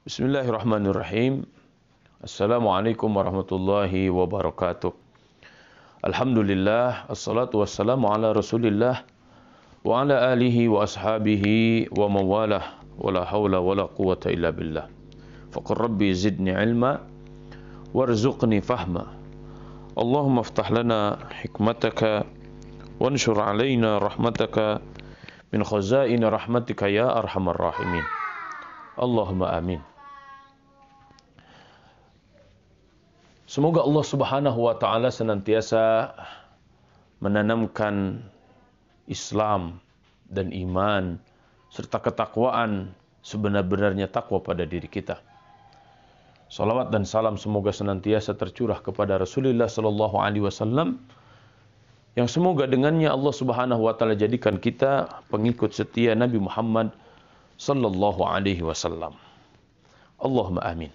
Bismillahirrahmanirrahim. Assalamualaikum warahmatullahi wabarakatuh. Alhamdulillah, assalatu wassalamu ala rasulillah wa ala alihi wa ashabihi wa mawalah, wa la hawla wa la quwata illa billah. Faqur rabbi zidni ilma warzuqni fahma. Allahumma aftah lana hikmataka wanshur alaina rahmataka min khazain rahmatika ya arhamar rahimin. Allahumma amin. Semoga Allah Subhanahu wa taala senantiasa menanamkan Islam dan iman serta ketakwaan sebenar-benarnya takwa pada diri kita. Salawat dan salam semoga senantiasa tercurah kepada Rasulullah sallallahu alaihi wasallam yang semoga dengannya Allah Subhanahu wa taala jadikan kita pengikut setia Nabi Muhammad sallallahu alaihi wasallam. Allahumma amin.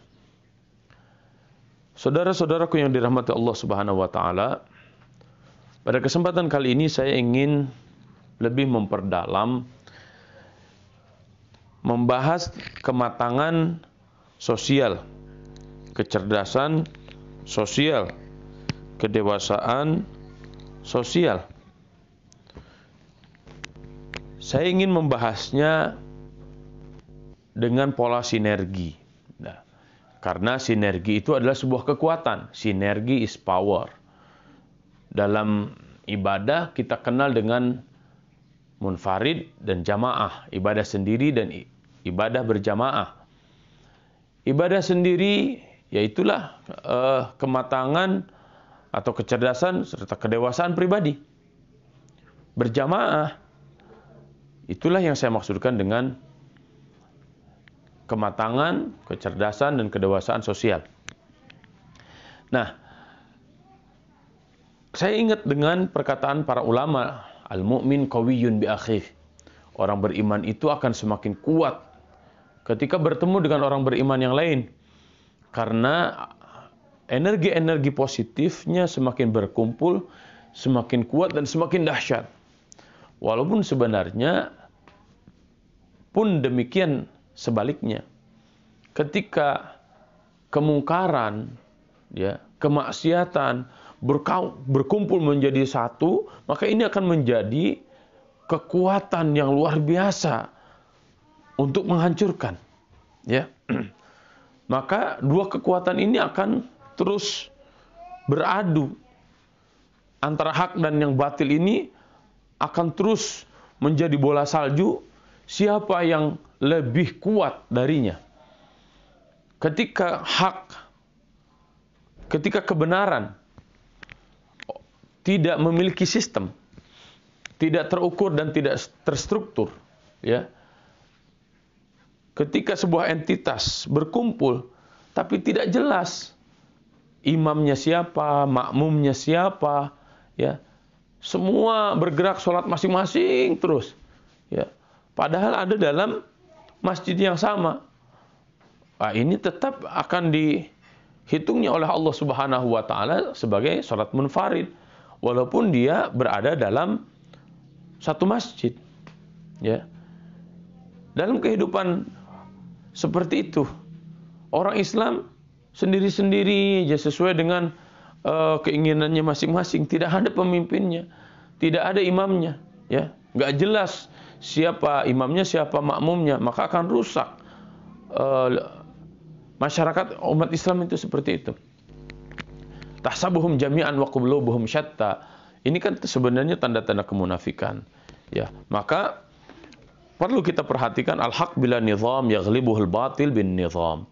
Saudara-saudaraku yang dirahmati Allah Subhanahu wa taala, pada kesempatan kali ini saya ingin lebih memperdalam membahas kematangan sosial, kecerdasan sosial, kedewasaan sosial. Saya ingin membahasnya dengan pola sinergi. Nah, karena sinergi itu adalah sebuah kekuatan. Sinergi is power. Dalam ibadah kita kenal dengan munfarid dan jamaah. Ibadah sendiri dan ibadah berjamaah. Ibadah sendiri yaitulah kematangan atau kecerdasan serta kedewasaan pribadi. Berjamaah, itulah yang saya maksudkan dengan kematangan, kecerdasan, dan kedewasaan sosial. Nah, saya ingat dengan perkataan para ulama, al-mu'min qawiyyun bi akhih. Orang beriman itu akan semakin kuat ketika bertemu dengan orang beriman yang lain. Karena energi-energi positifnya semakin berkumpul, semakin kuat dan semakin dahsyat. Walaupun sebenarnya pun demikian sebaliknya. Ketika kemungkaran, ya, kemaksiatan berkumpul menjadi satu, maka ini akan menjadi kekuatan yang luar biasa untuk menghancurkan, ya. Maka dua kekuatan ini akan terus beradu. Antara hak dan yang batil ini akan terus menjadi bola salju. Siapa yang lebih kuat darinya? Ketika kebenaran tidak memiliki sistem, tidak terukur dan tidak terstruktur, ya. Ketika sebuah entitas berkumpul tapi tidak jelas imamnya siapa, makmumnya siapa, ya. Semua bergerak sholat masing-masing terus, ya. Padahal ada dalam masjid yang sama. Nah, ini tetap akan dihitungnya oleh Allah Subhanahu wa taala sebagai salat munfarid walaupun dia berada dalam satu masjid. Ya. Dalam kehidupan seperti itu, orang Islam sendiri-sendiri aja sesuai dengan keinginannya masing-masing, tidak ada pemimpinnya, tidak ada imamnya, ya. Nggak jelas siapa imamnya, siapa makmumnya, maka akan rusak. Masyarakat umat Islam itu seperti itu. Tahsabuhum jami'an wa qulubuhum syatta. Ini kan sebenarnya tanda-tanda kemunafikan. Ya, maka perlu kita perhatikan al-haq bila nizam yaghlibuhul batil bin nizam.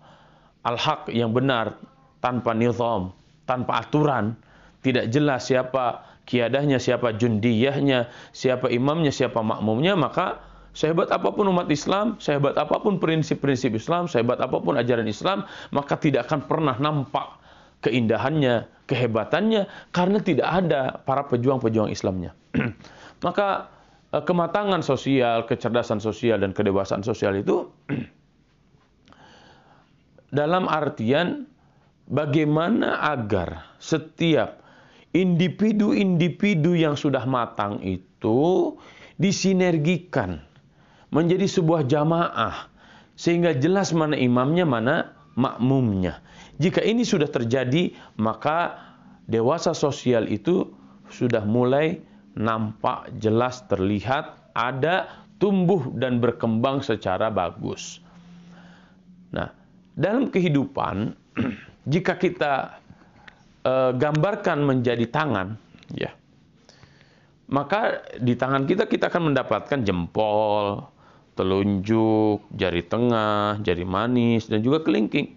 Al-haq yang benar tanpa nizam, tanpa aturan, tidak jelas siapa kiadahnya, siapa jundiyahnya, siapa imamnya, siapa makmumnya, maka sehebat apapun umat Islam, sehebat apapun prinsip-prinsip Islam, sehebat apapun ajaran Islam, maka tidak akan pernah nampak keindahannya, kehebatannya, karena tidak ada para pejuang-pejuang Islamnya. Maka kematangan sosial, kecerdasan sosial, dan kedewasaan sosial itu dalam artian bagaimana agar setiap individu-individu yang sudah matang itu disinergikan menjadi sebuah jamaah, sehingga jelas mana imamnya, mana makmumnya. Jika ini sudah terjadi, maka dewasa sosial itu sudah mulai nampak jelas terlihat ada tumbuh dan berkembang secara bagus. Nah, dalam kehidupan, jika kita gambarkan menjadi tangan, ya, maka di tangan kita akan mendapatkan jempol, telunjuk, jari tengah, jari manis, dan juga kelingking.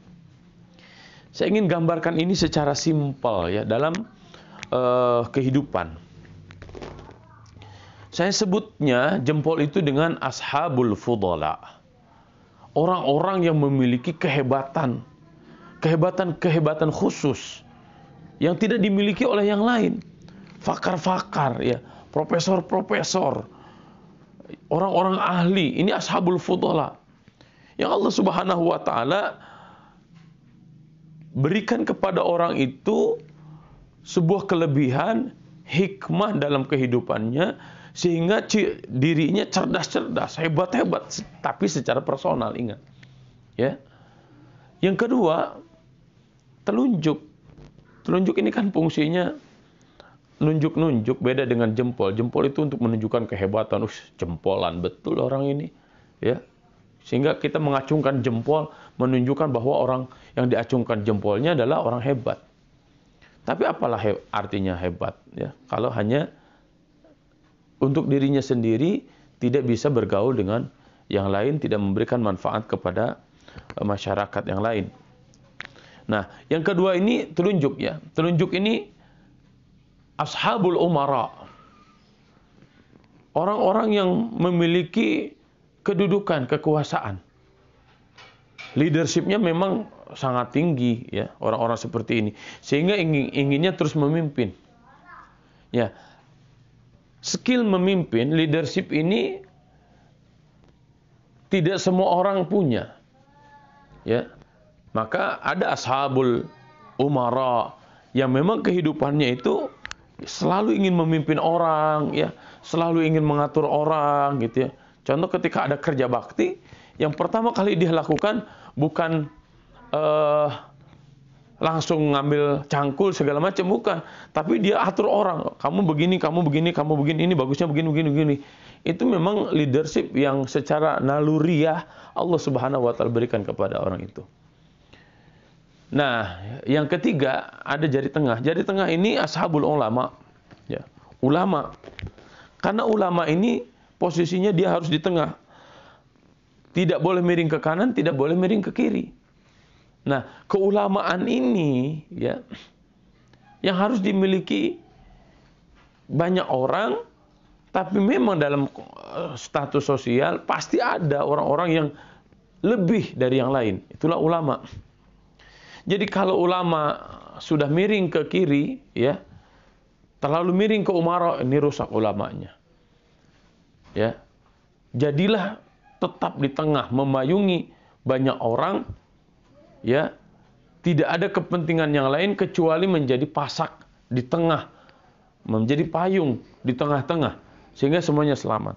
Saya ingin gambarkan ini secara simpel ya dalam kehidupan. Saya sebutnya jempol itu dengan ashabul fudala. Orang-orang yang memiliki kehebatan khusus yang tidak dimiliki oleh yang lain. Fakar-fakar ya, profesor-profesor, orang-orang ahli, ini ashabul fudala. Yang Allah Subhanahu wa taala berikan kepada orang itu sebuah kelebihan, hikmah dalam kehidupannya, sehingga dirinya cerdas-cerdas, hebat-hebat, tapi secara personal, ingat. Ya. Yang kedua, telunjuk. Telunjuk ini kan fungsinya nunjuk-nunjuk, beda dengan jempol. Jempol itu untuk menunjukkan kehebatan. Jempolan betul orang ini, ya. Sehingga kita mengacungkan jempol menunjukkan bahwa orang yang diacungkan jempolnya adalah orang hebat. Tapi apalah artinya hebat, ya? Kalau hanya untuk dirinya sendiri, tidak bisa bergaul dengan yang lain, tidak memberikan manfaat kepada masyarakat yang lain. Nah, yang kedua ini telunjuk ya. Telunjuk ini ashabul umara. Orang-orang yang memiliki kedudukan, kekuasaan. Leadership-nya memang sangat tinggi ya, orang-orang seperti ini. Sehingga inginnya terus memimpin. Ya. Skill memimpin, leadership ini tidak semua orang punya. Ya. Maka ada ashabul umara yang memang kehidupannya itu selalu ingin memimpin orang, ya, selalu ingin mengatur orang, gitu ya. Contoh ketika ada kerja bakti, yang pertama kali dia lakukan bukan langsung ngambil cangkul segala macam, bukan, tapi dia atur orang. Kamu begini, kamu begini, kamu begini, ini bagusnya begini, begini, begini. Itu memang leadership yang secara naluriah Allah Subhanahu wa taala berikan kepada orang itu. Nah, yang ketiga ada jari tengah. Jari tengah ini ashabul ulama, ya, ulama. Karena ulama ini posisinya dia harus di tengah. Tidak boleh miring ke kanan, tidak boleh miring ke kiri. Nah, keulamaan ini ya yang harus dimiliki banyak orang, tapi memang dalam status sosial pasti ada orang-orang yang lebih dari yang lain. Itulah ulama. Jadi kalau ulama sudah miring ke kiri, ya, terlalu miring ke umara, ini rusak ulamanya. Ya, jadilah tetap di tengah, memayungi banyak orang, ya, tidak ada kepentingan yang lain kecuali menjadi pasak di tengah, menjadi payung di tengah-tengah, sehingga semuanya selamat.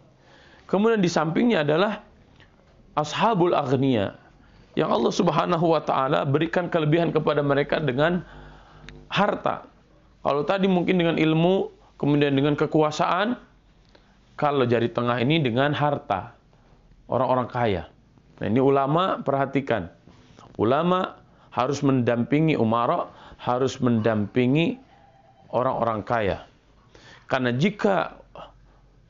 Kemudian di sampingnya adalah ashabul aghnia, yang Allah Subhanahu wa taala berikan kelebihan kepada mereka dengan harta. Kalau tadi mungkin dengan ilmu, kemudian dengan kekuasaan, kalau jari tengah ini dengan harta. Orang-orang kaya. Nah, ini ulama, perhatikan. Ulama harus mendampingi umara, harus mendampingi orang-orang kaya. Karena jika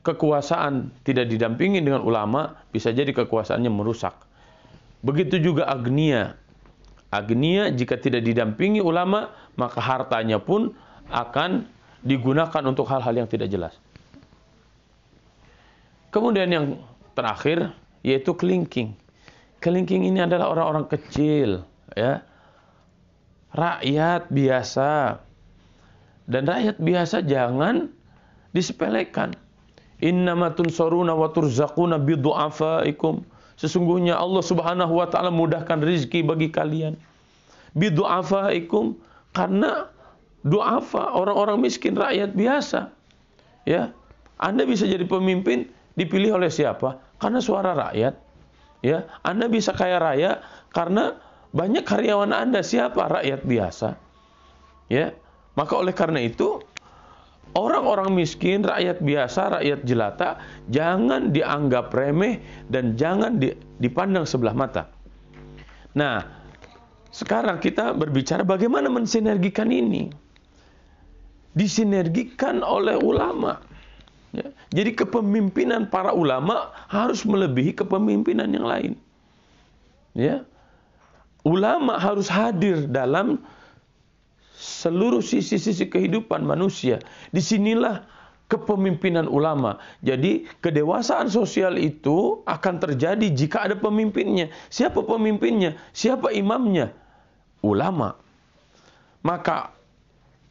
kekuasaan tidak didampingi dengan ulama, bisa jadi kekuasaannya merusak. Begitu juga agnia. Agnia jika tidak didampingi ulama, maka hartanya pun akan digunakan untuk hal-hal yang tidak jelas. Kemudian yang terakhir yaitu kelingking. Kelingking ini adalah orang-orang kecil, ya, rakyat biasa. Dan rakyat biasa jangan disepelekan. Innama tunsaruna wa turzaquna bidu'afaikum. Sesungguhnya Allah Subhanahu wa taala mudahkan rezeki bagi kalian. Bidu'afaikum, karena du'afa, orang-orang miskin, rakyat biasa. Ya. Anda bisa jadi pemimpin dipilih oleh siapa? Karena suara rakyat. Ya, Anda bisa kaya raya karena banyak karyawan Anda. Siapa? Rakyat biasa. Ya, maka oleh karena itu orang-orang miskin, rakyat biasa, rakyat jelata, jangan dianggap remeh dan jangan dipandang sebelah mata. Nah, sekarang kita berbicara bagaimana mensinergikan ini. Disinergikan oleh ulama. Ya. Jadi kepemimpinan para ulama harus melebihi kepemimpinan yang lain. Ya. Ulama harus hadir dalam seluruh sisi-sisi kehidupan manusia. Disinilah kepemimpinan ulama. Jadi kedewasaan sosial itu akan terjadi jika ada pemimpinnya. Siapa pemimpinnya? Siapa imamnya? Ulama. Maka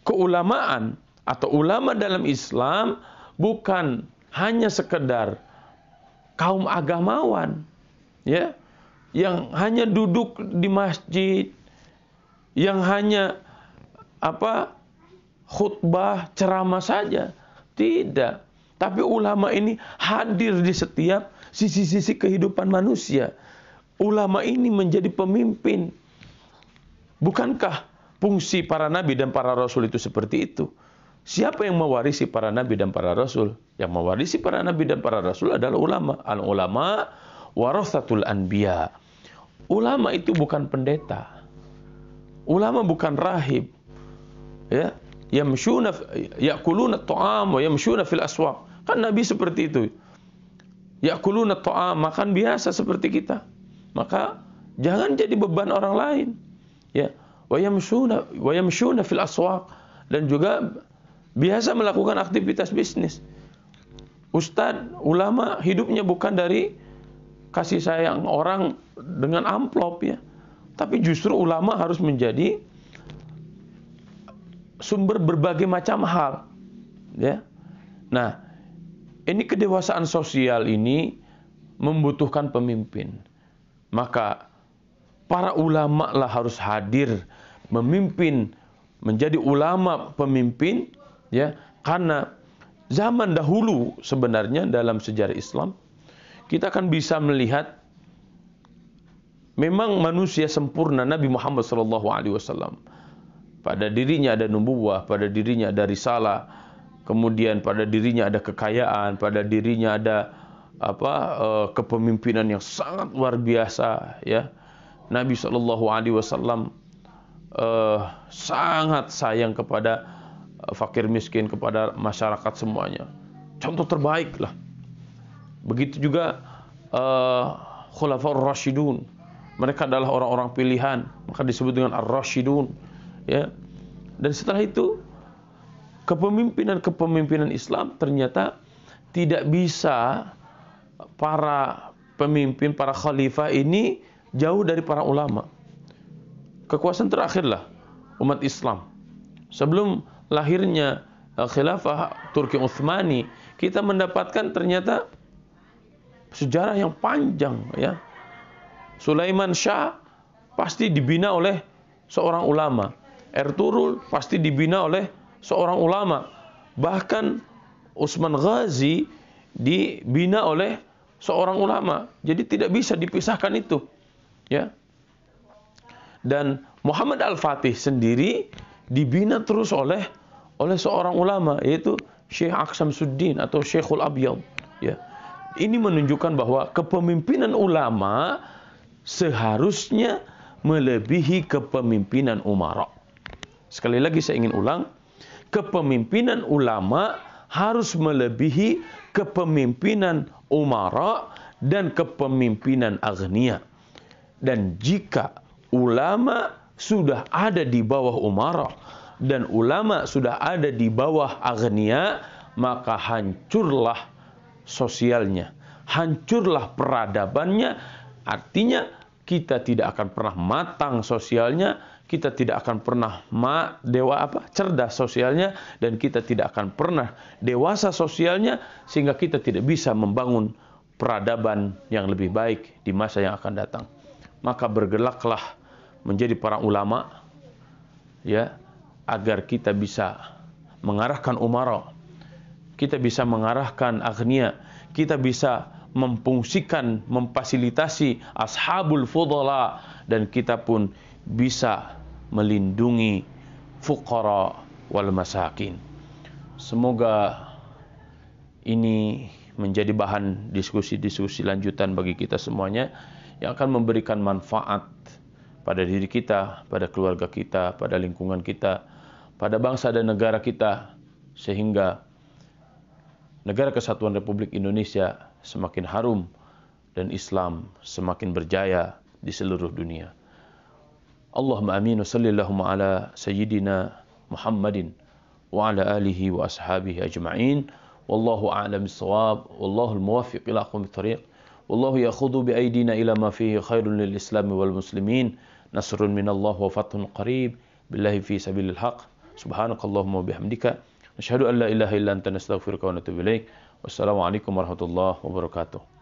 keulamaan atau ulama dalam Islam bukan hanya sekedar kaum agamawan, ya, yang hanya duduk di masjid, yang hanya khutbah, ceramah saja. Tidak. Tapi ulama ini hadir di setiap sisi-sisi kehidupan manusia. Ulama ini menjadi pemimpin. Bukankah fungsi para nabi dan para rasul itu seperti itu? Siapa yang mewarisi para nabi dan para rasul? Yang mewarisi para nabi dan para rasul adalah ulama. Al-ulama warathatul anbiya. Ulama itu bukan pendeta. Ulama bukan rahib. Ya, yamshuna yakuluna at-ta'am wa yamshuna fil aswaq. Kan Nabi seperti itu. Yakuluna at-ta'am, makan biasa seperti kita. Maka jangan jadi beban orang lain. Ya, wa yamshuna fil aswaq, dan juga biasa melakukan aktivitas bisnis. Ustadz, ulama hidupnya bukan dari kasih sayang orang dengan amplop, ya. Tapi justru ulama harus menjadi sumber berbagai macam hal, ya. Nah, ini kedewasaan sosial ini membutuhkan pemimpin. Maka para ulama lah harus hadir memimpin, menjadi ulama pemimpin, ya. Karena zaman dahulu sebenarnya dalam sejarah Islam kita akan bisa melihat memang manusia sempurna Nabi Muhammad SAW. Pada dirinya ada nubuwah, pada dirinya ada risalah, kemudian pada dirinya ada kekayaan, pada dirinya ada kepemimpinan yang sangat luar biasa, ya. Nabi SAW sangat sayang kepada fakir miskin, kepada masyarakat semuanya. Contoh terbaik lah. Begitu juga Khulafaur Rasyidun. Mereka adalah orang-orang pilihan, maka disebut dengan Ar-Rasyidun, ya. Dan setelah itu kepemimpinan Islam ternyata tidak bisa para pemimpin, para khalifah ini jauh dari para ulama. Kekuasaan terakhirlah umat Islam. Sebelum lahirnya khilafah Turki Utsmani, kita mendapatkan ternyata sejarah yang panjang, ya. Sulaiman Shah pasti dibina oleh seorang ulama. Ertugrul pasti dibina oleh seorang ulama. Bahkan Utsman Ghazi dibina oleh seorang ulama. Jadi tidak bisa dipisahkan itu, ya. Dan Muhammad Al-Fatih sendiri dibina terus oleh seorang ulama, yaitu Syekh Aksamsuddin atau Syekhul Abyad, ya. Ini menunjukkan bahwa kepemimpinan ulama seharusnya melebihi kepemimpinan umara. Sekali lagi saya ingin ulang, kepemimpinan ulama harus melebihi kepemimpinan umara dan kepemimpinan aghnia. Dan jika ulama sudah ada di bawah umara dan ulama sudah ada di bawah aghnia, maka hancurlah sosialnya, hancurlah peradabannya. Artinya kita tidak akan pernah matang sosialnya, kita tidak akan pernah cerdas sosialnya, dan kita tidak akan pernah dewasa sosialnya, sehingga kita tidak bisa membangun peradaban yang lebih baik di masa yang akan datang. Maka bergeraklah menjadi para ulama, ya, agar kita bisa mengarahkan umara, kita bisa mengarahkan aghnia, kita bisa memfungsikan, memfasilitasi ashabul fudhala, dan kita pun bisa melindungi fuqara wal masakin. Semoga ini menjadi bahan diskusi-diskusi lanjutan bagi kita semuanya yang akan memberikan manfaat pada diri kita, pada keluarga kita, pada lingkungan kita, pada bangsa dan negara kita, sehingga negara kesatuan Republik Indonesia semakin harum dan Islam semakin berjaya di seluruh dunia. Allahumma amin wa sallallahu ala sayyidina Muhammadin wa ala alihi wa ashabihi ajma'in. Wallahu a'lam bis-shawab, wallahu al-muwaffiq ila aqwamit thariq. Wallahu ya'khudhu bi aydina ila ma fihi khairun lil Islam wal muslimin. Nasrun minallah wa fathun qarib. Billahi fi sabilil haq. Subhanakallahumma wa bihamdika asyhadu an la ilaha illa anta nastaghfiruka wa natubu ilaik. Wassalamualaikum warahmatullahi wabarakatuh.